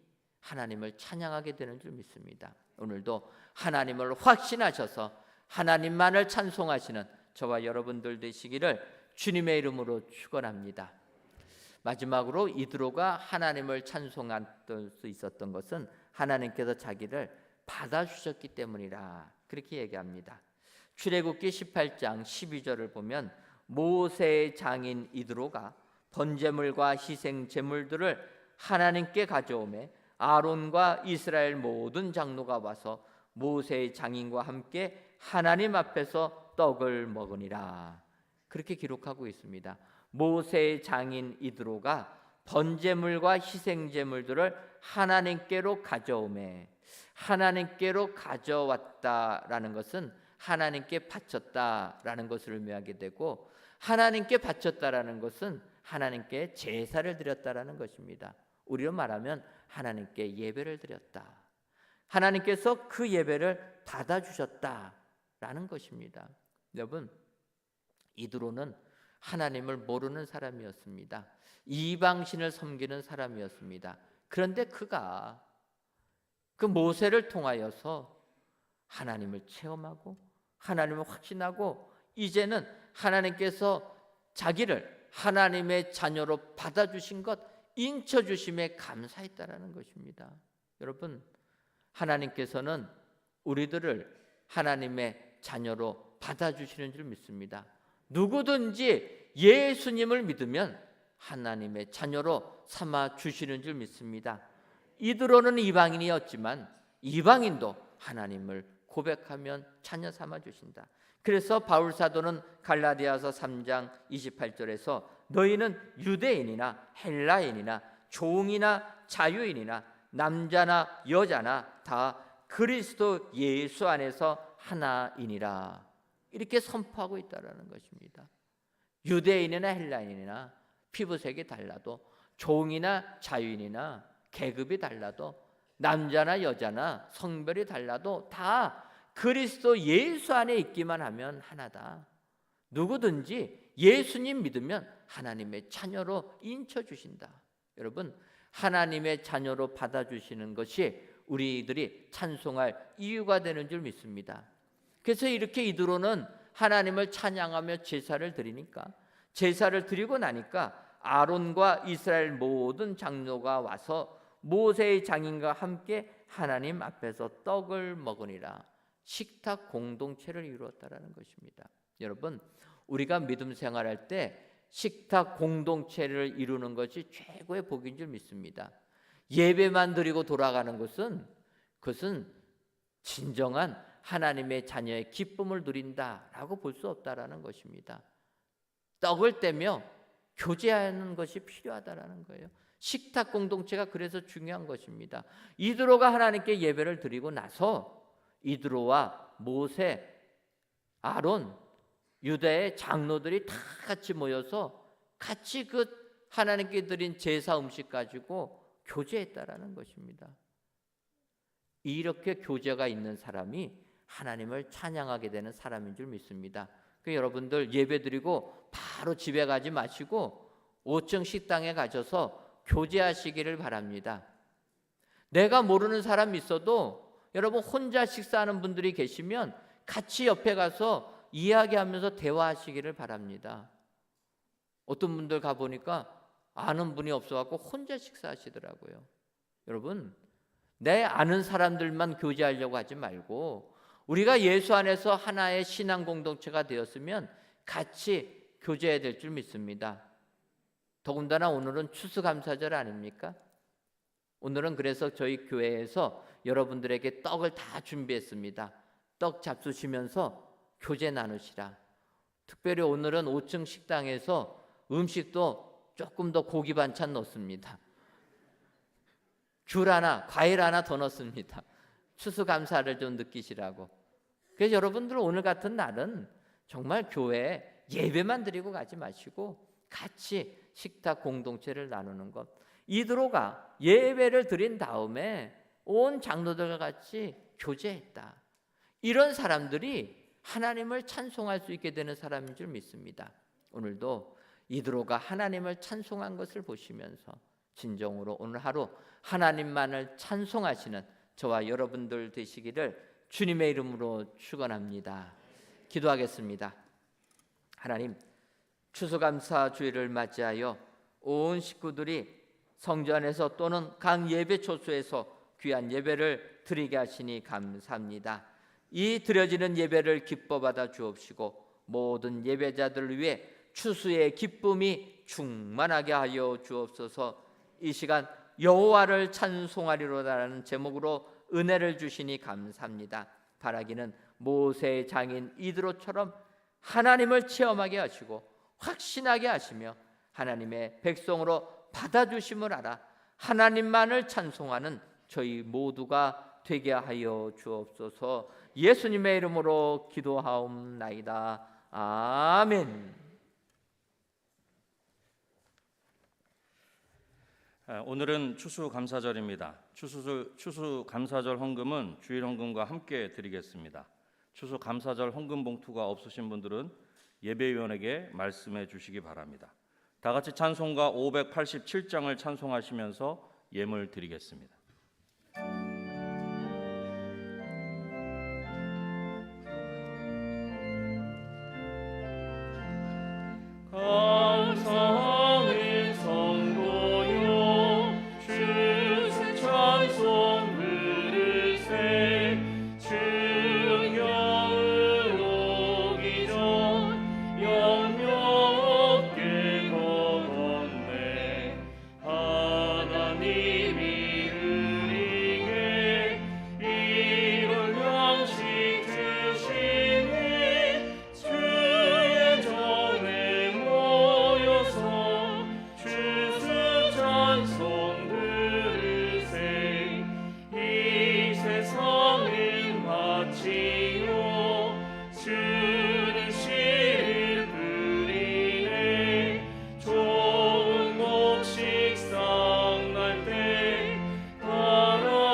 C: 하나님을 찬양하게 되는 줄 믿습니다. 오늘도 하나님을 확신하셔서 하나님만을 찬송하시는 저와 여러분들 되시기를 주님의 이름으로 축원합니다. 마지막으로 이드로가 하나님을 찬송할 수 있었던 것은 하나님께서 자기를 받아주셨기 때문이라 그렇게 얘기합니다. 출애굽기 18장 12절을 보면 모세의 장인 이드로가 번제물과 희생 제물들을 하나님께 가져오매 아론과 이스라엘 모든 장로가 와서 모세의 장인과 함께 하나님 앞에서 떡을 먹으니라 그렇게 기록하고 있습니다. 모세의 장인 이드로가 번제물과 희생 제물들을 하나님께로 가져오매 하나님께로 가져왔다라는 것은 하나님께 바쳤다라는 것을 의미하게 되고 하나님께 바쳤다라는 것은 하나님께 제사를 드렸다라는 것입니다. 우리로 말하면 하나님께 예배를 드렸다. 하나님께서 그 예배를 받아주셨다라는 것입니다. 여러분, 이드로는 하나님을 모르는 사람이었습니다. 이방신을 섬기는 사람이었습니다. 그런데 그가 그 모세를 통하여서 하나님을 체험하고 하나님을 확신하고 이제는 하나님께서 자기를 하나님의 자녀로 받아주신 것 인쳐주심에 감사했다라는 것입니다. 여러분, 하나님께서는 우리들을 하나님의 자녀로 받아주시는 줄 믿습니다. 누구든지 예수님을 믿으면 하나님의 자녀로 삼아 주시는 줄 믿습니다. 이드로는 이방인이었지만 이방인도 하나님을 고백하면 자녀 삼아 주신다. 그래서 바울 사도는 갈라디아서 3장 28절에서 너희는 유대인이나 헬라인이나 종이나 자유인이나 남자나 여자나 다 그리스도 예수 안에서 하나이니라 이렇게 선포하고 있다는 것입니다. 유대인이나 헬라인이나 피부색이 달라도 종이나 자유인이나 계급이 달라도 남자나 여자나 성별이 달라도 다 그리스도 예수 안에 있기만 하면 하나다. 누구든지 예수님 믿으면 하나님의 자녀로 인쳐주신다. 여러분, 하나님의 자녀로 받아주시는 것이 우리들이 찬송할 이유가 되는 줄 믿습니다. 그래서 이렇게 이드로는 하나님을 찬양하며 제사를 드리니까 제사를 드리고 나니까 아론과 이스라엘 모든 장로가 와서 모세의 장인과 함께 하나님 앞에서 떡을 먹으니라 식탁 공동체를 이루었다라는 것입니다. 여러분, 우리가 믿음 생활할 때 식탁 공동체를 이루는 것이 최고의 복인 줄 믿습니다. 예배만 드리고 돌아가는 것은 그것은 진정한 하나님의 자녀의 기쁨을 누린다라고 볼 수 없다라는 것입니다. 떡을 떼며 교제하는 것이 필요하다라는 거예요. 식탁 공동체가 그래서 중요한 것입니다. 이드로가 하나님께 예배를 드리고 나서 이드로와 모세, 아론, 유다의 장로들이 다 같이 모여서 같이 그 하나님께 드린 제사 음식 가지고 교제했다라는 것입니다. 이렇게 교제가 있는 사람이 하나님을 찬양하게 되는 사람인 줄 믿습니다. 여러분들 예배드리고 바로 집에 가지 마시고 5층 식당에 가셔서 교제하시기를 바랍니다. 내가 모르는 사람 있어도 여러분 혼자 식사하는 분들이 계시면 같이 옆에 가서 이야기하면서 대화하시기를 바랍니다. 어떤 분들 가보니까 아는 분이 없어갖고 혼자 식사하시더라고요. 여러분, 내 아는 사람들만 교제하려고 하지 말고 우리가 예수 안에서 하나의 신앙 공동체가 되었으면 같이 교제해야 될 줄 믿습니다. 더군다나 오늘은 추수감사절 아닙니까? 오늘은 그래서 저희 교회에서 여러분들에게 떡을 다 준비했습니다. 떡 잡수시면서 교제 나누시라. 특별히 오늘은 5층 식당에서 음식도 조금 더 고기 반찬 넣습니다. 귤 하나, 과일 하나 더 넣습니다. 추수감사를 좀 느끼시라고. 그래서 여러분들 오늘 같은 날은 정말 교회에 예배만 드리고 가지 마시고 같이 식탁 공동체를 나누는 것. 이드로가 예배를 드린 다음에 온 장로들과 같이 교제했다. 이런 사람들이 하나님을 찬송할 수 있게 되는 사람인 줄 믿습니다. 오늘도 이드로가 하나님을 찬송한 것을 보시면서 진정으로 오늘 하루 하나님만을 찬송하시는 저와 여러분들 되시기를 주님의 이름으로 축원합니다. 기도하겠습니다. 하나님, 추수감사 주일을 맞이하여 온 식구들이 성전 안에서 또는 각 예배 초소에서 귀한 예배를 드리게 하시니 감사합니다. 이 드려지는 예배를 기뻐 받아 주옵시고 모든 예배자들을 위해 추수의 기쁨이 충만하게 하여 주옵소서. 이 시간 여호와를 찬송하리로다라는 제목으로 은혜를 주시니 감사합니다. 바라기는 모세의 장인 이드로처럼 하나님을 체험하게 하시고 확신하게 하시며 하나님의 백성으로 받아주심을 알아 하나님만을 찬송하는 저희 모두가 되게 하여 주옵소서. 예수님의 이름으로 기도하옵나이다. 아멘.
A: 오늘은 추수감사절입니다. 추수감사절 헌금은 주일 헌금과 함께 드리겠습니다. 추수감사절 헌금 봉투가 없으신 분들은 예배위원에게 말씀해 주시기 바랍니다. 다 같이 찬송가 587장을 찬송하시면서 예물 드리겠습니다. 감사의 성도여 주의 찬송 부르세 주여을 오기 전 영명없게 걸었네. 하나님이 우리에게 이런 양식 주시니 주의 전에 모여서 추수 찬송 부르세. 이 세상은 마치요 주는 씨를 뿌리네. 좋은 곡식 싹날 때 떨어지도나도나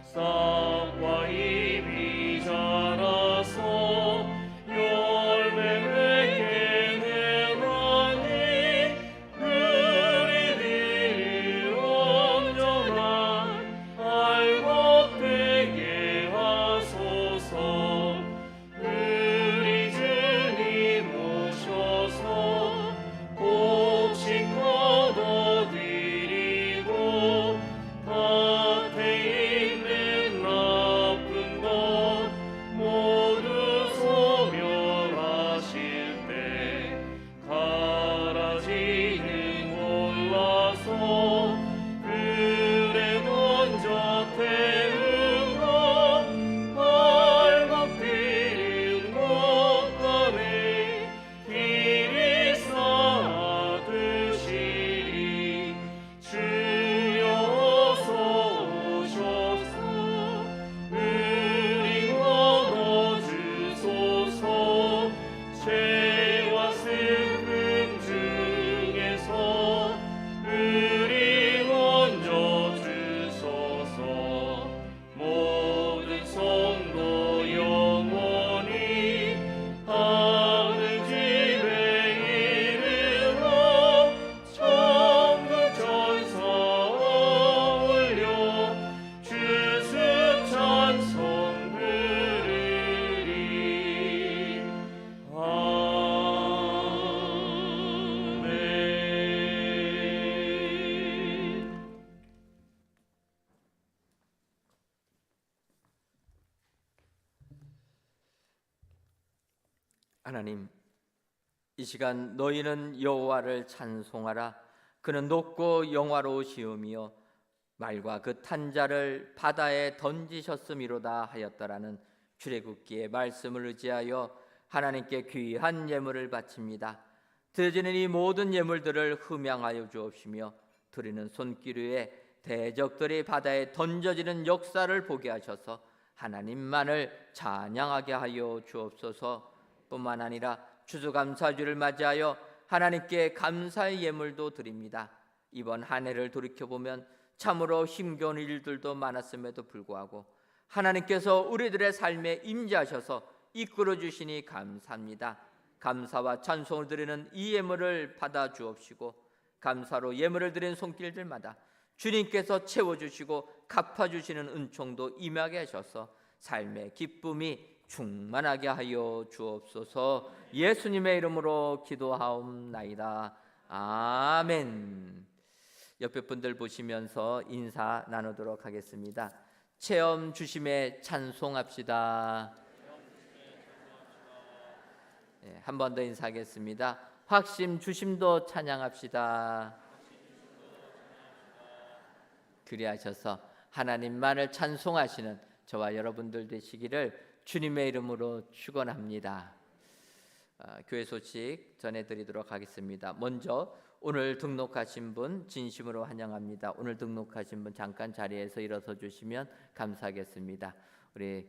A: 싹과 잎이 자라서 열매 맺게 되나니 우리들이 온전한 알곡 되게 하소서. 우리 주님 오셔서 곡식 거둬드리고 밭에 있는 나쁜 것 모두 소멸하실 때 가라지는 골라서 불에 던져 태운 것 알곡 들은 곳간에 길이 쌓아 두시리. 주여 어서 오셔서 우리 얻어주소서. 죄와 슬픔 중에서 우리 건져 주소서. 모든 성도 영원히 하늘 집에 이르러 천국 천사 올려 추수 찬송 부르리. 아멘.
C: 하나님, 이 시간 너희는 여호와를 찬송하라. 그는 높고 영화로우시오며 말과 그 탄자를 바다에 던지셨음이로다 하였더라는 출애굽기의 말씀을 의지하여 하나님께 귀한 예물을 바칩니다. 드려지는 이 모든 예물들을 흠양하여 주옵시며 드리는 손길 위에 대적들이 바다에 던져지는 역사를 보게 하셔서 하나님만을 찬양하게 하여 주옵소서. 뿐만 아니라 추수감사주를 맞이하여 하나님께 감사의 예물도 드립니다. 이번 한 해를 돌이켜보면 참으로 힘겨운 일들도 많았음에도 불구하고 하나님께서 우리들의 삶에 임재하셔서 이끌어 주시니 감사합니다. 감사와 찬송을 드리는 이 예물을 받아 주옵시고 감사로 예물을 드린 손길들마다 주님께서 채워주시고 갚아주시는 은총도 임하게 하셔서 삶의 기쁨이 충만하게 하여 주옵소서. 예수님의 이름으로 기도하옵나이다. 아멘. 옆에 분들 보시면서 인사 나누도록 하겠습니다. 체험 주심에 찬송합시다. 네, 한 번 더 인사하겠습니다. 확신 주심도 찬양합시다. 그리하셔서 하나님만을 찬송하시는 저와 여러분들 되시기를 주님의 이름으로 축원합니다. 교회 소식 전해드리도록 하겠습니다. 먼저 오늘 등록하신 분 진심으로 환영합니다. 오늘 등록하신 분 잠깐 자리에서 일어서 주시면 감사하겠습니다. 우리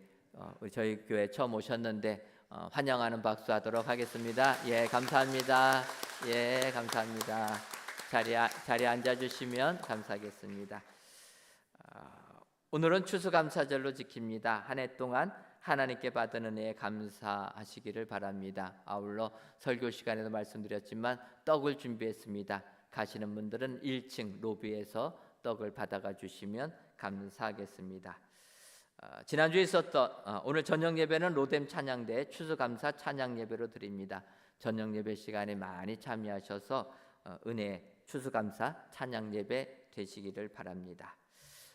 C: 저희 교회 처음 오셨는데 환영하는 박수 하도록 하겠습니다. 예, 감사합니다. 예, 감사합니다. 자리에 앉아 주시면 감사하겠습니다. 오늘은 추수감사절로 지킵니다. 한 해 동안 하나님께 받은 은혜에 감사하시기를 바랍니다. 아울러 설교 시간에도 말씀드렸지만 떡을 준비했습니다. 가시는 분들은 1층 로비에서 떡을 받아가 주시면 감사하겠습니다. 지난주에 있었던 오늘 저녁 예배는 로뎀 찬양대 추수감사 찬양 예배로 드립니다. 저녁 예배 시간에 많이 참여하셔서 은혜 추수감사 찬양 예배 되시기를 바랍니다.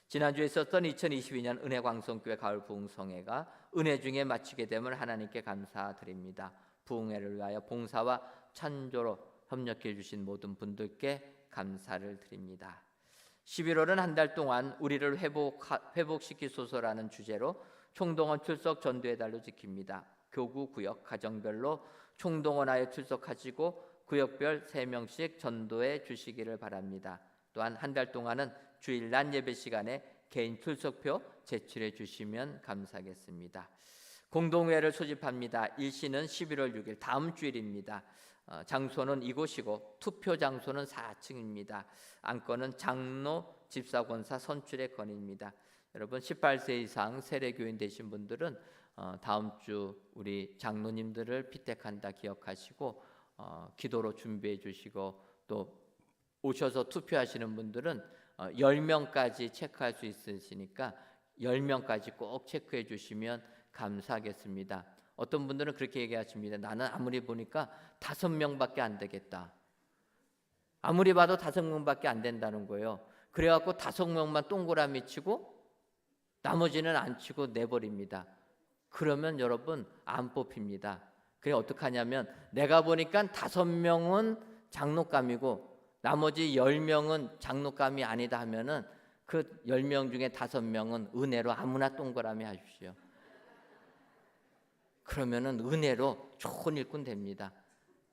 C: 지난주에 있었던 2022년 은혜광성교회 가을 부흥성회가 은혜 중에 마치게 됨을 하나님께 감사드립니다. 부흥회를 위하여 봉사와 찬조로 협력해 주신 모든 분들께 감사를 드립니다. 11월은 한 달 동안 우리를 회복시키소서라는 주제로 총동원 출석 전도의 달로 지킵니다. 교구, 구역, 가정별로 총동원하여 출석하시고 구역별 3명씩 전도해 주시기를 바랍니다. 또한 한 달 동안은 주일 낮 예배 시간에 개인 출석표 제출해 주시면 감사하겠습니다. 공동회를 소집합니다. 일시는 11월 6일 다음 주일입니다. 장소는 이곳이고 투표 장소는 4층입니다. 안건은 장로 집사권사 선출의 건입니다. 여러분 18세 이상 세례교인 되신 분들은 다음 주 우리 장로님들을 피택한다 기억하시고 기도로 준비해 주시고 또 오셔서 투표하시는 분들은 10명까지 체크할 수 있으시니까 10명까지 꼭 체크해 주시면 감사하겠습니다. 어떤 분들은 그렇게 얘기하십니다. 나는 아무리 보니까 5명밖에 안 되겠다. 아무리 봐도 5명밖에 안 된다는 거예요. 그래갖고 5명만 동그라미 치고 나머지는 안 치고 내버립니다. 그러면 여러분 안 뽑힙니다. 그래 어떡하냐면 내가 보니까 5명은 장로감이고 나머지 10명은 장로감이 아니다 하면은 그 10명 중에 5명은 은혜로 아무나 동그라미 하십시오. 그러면은 은혜로 좋은 일꾼 됩니다.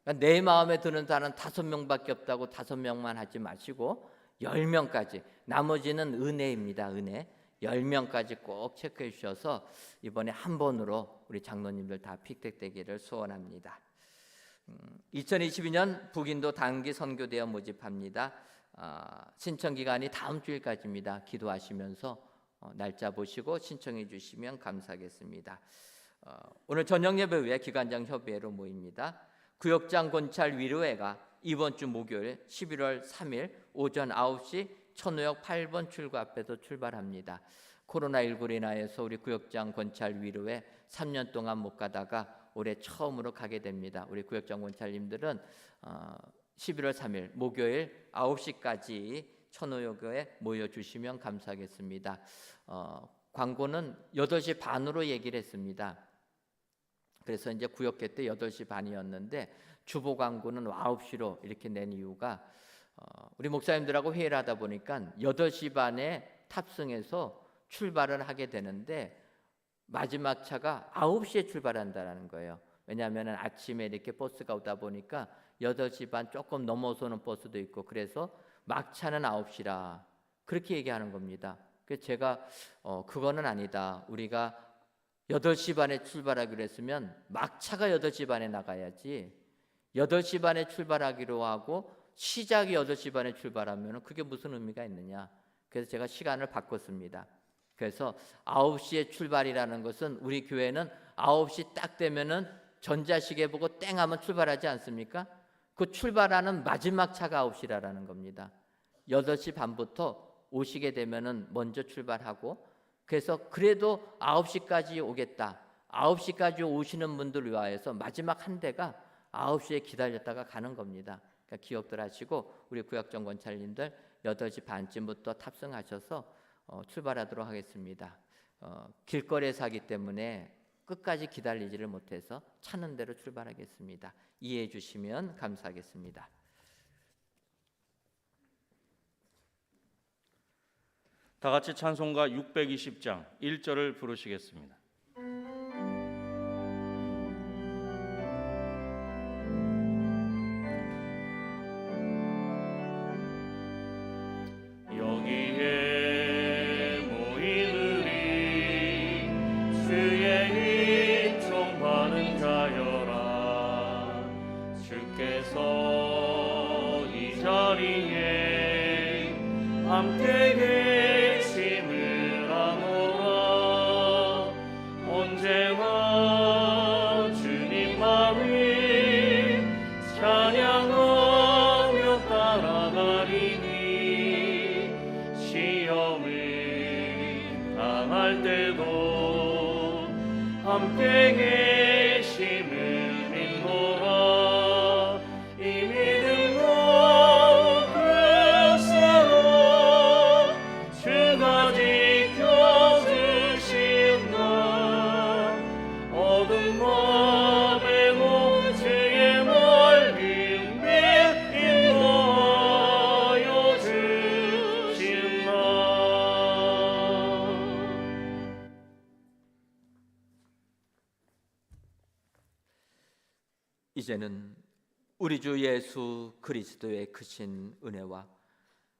C: 그러니까 내 마음에 드는 사람은 5명밖에 없다고 5명만 하지 마시고 10명까지 나머지는 은혜입니다. 은혜 10명까지 꼭 체크해 주셔서 이번에 한 번으로 우리 장로님들 다 픽택되기를 소원합니다. 2022년 북인도 단기 선교대회 모집합니다. 신청 기간이 다음 주일까지입니다. 기도하시면서 날짜 보시고 신청해 주시면 감사하겠습니다. 오늘 저녁 예배 후에 기관장 협의회로 모입니다. 구역장 권찰 위로회가 이번 주 목요일 11월 3일 오전 9시 천호역 8번 출구 앞에서 출발합니다. 코로나19로 인하여서 우리 구역장 권찰 위로회 3년 동안 못 가다가 올해 처음으로 가게 됩니다. 우리 구역장 권찰님들은 11월 3일 목요일 9시까지 천호역에 모여주시면 감사하겠습니다. 광고는 8시 반으로 얘기를 했습니다. 그래서 이제 구역회 때 8시 반이었는데 주보 광고는 9시로 이렇게 낸 이유가 우리 목사님들하고 회의를 하다 보니까 8시 반에 탑승해서 출발을 하게 되는데 마지막 차가 9시에 출발한다는 거예요. 왜냐하면 아침에 이렇게 버스가 오다 보니까 8시 반 조금 넘어서는 버스도 있고 그래서 막차는 9시라 그렇게 얘기하는 겁니다. 그래서 제가 그거는 아니다. 우리가 8시 반에 출발하기로 했으면 막차가 8시 반에 나가야지 8시 반에 출발하기로 하고 시작이 8시 반에 출발하면 그게 무슨 의미가 있느냐. 그래서 제가 시간을 바꿨습니다. 그래서 9시에 출발이라는 것은 우리 교회는 9시 딱 되면은 전자시계 보고 땡 하면 출발하지 않습니까? 그 출발하는 마지막 차가 9시라는 겁니다. 8시 반부터 오시게 되면은 먼저 출발하고, 그래서 그래도 9시까지 오겠다, 9시까지 오시는 분들 위하여서 마지막 한 대가 9시에 기다렸다가 가는 겁니다. 그러니까 기억들 하시고 우리 구역정 권찰님들 8시 반쯤부터 탑승하셔서 출발하도록 하겠습니다. 길거리에서 하기 때문에 끝까지 기다리지를 못해서 차는 대로 출발하겠습니다. 이해해 주시면 감사하겠습니다.
A: 다 같이 찬송가 620장 1절을 부르시겠습니다. 여기에 모이느니 주의 인정받은 자여라. 주께서 이 자리에 함께 계심을 아노라. 언제나 주님만을 찬양하며 따라가리니 시험을 당할 때도 함께 계심을 믿노라. 이 믿음과 끝사랑 주가 지켜주신다. 어두운 밤에 주의 맑은 빛 인도하여 주신다.
C: 이제는 우리 주 예수 그리스도의 크신 은혜와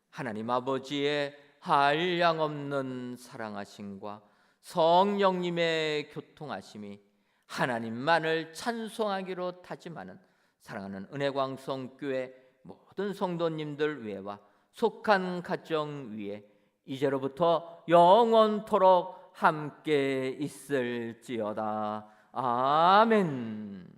C: 하나님 아버지의 한량없는 사랑하심과 성령님의 교통하심이 하나님만을 찬송하기로 다짐하는 사랑하는 은혜광성교회 모든 성도님들 위에와 속한 가정 위에 이제로부터 영원토록 함께 있을지어다. 아멘.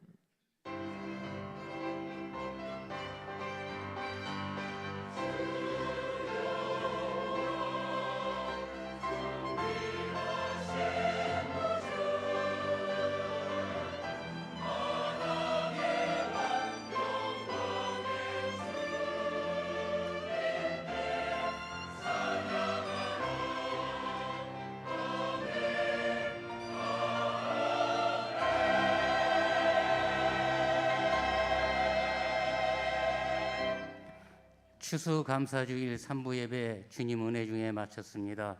D: 추수감사주일 3부 예배 주님 은혜 중에 마쳤습니다.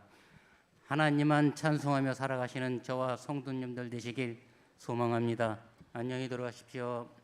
D: 하나님만 찬송하며 살아가시는 저와 성도님들 되시길 소망합니다. 안녕히 들어가십시오.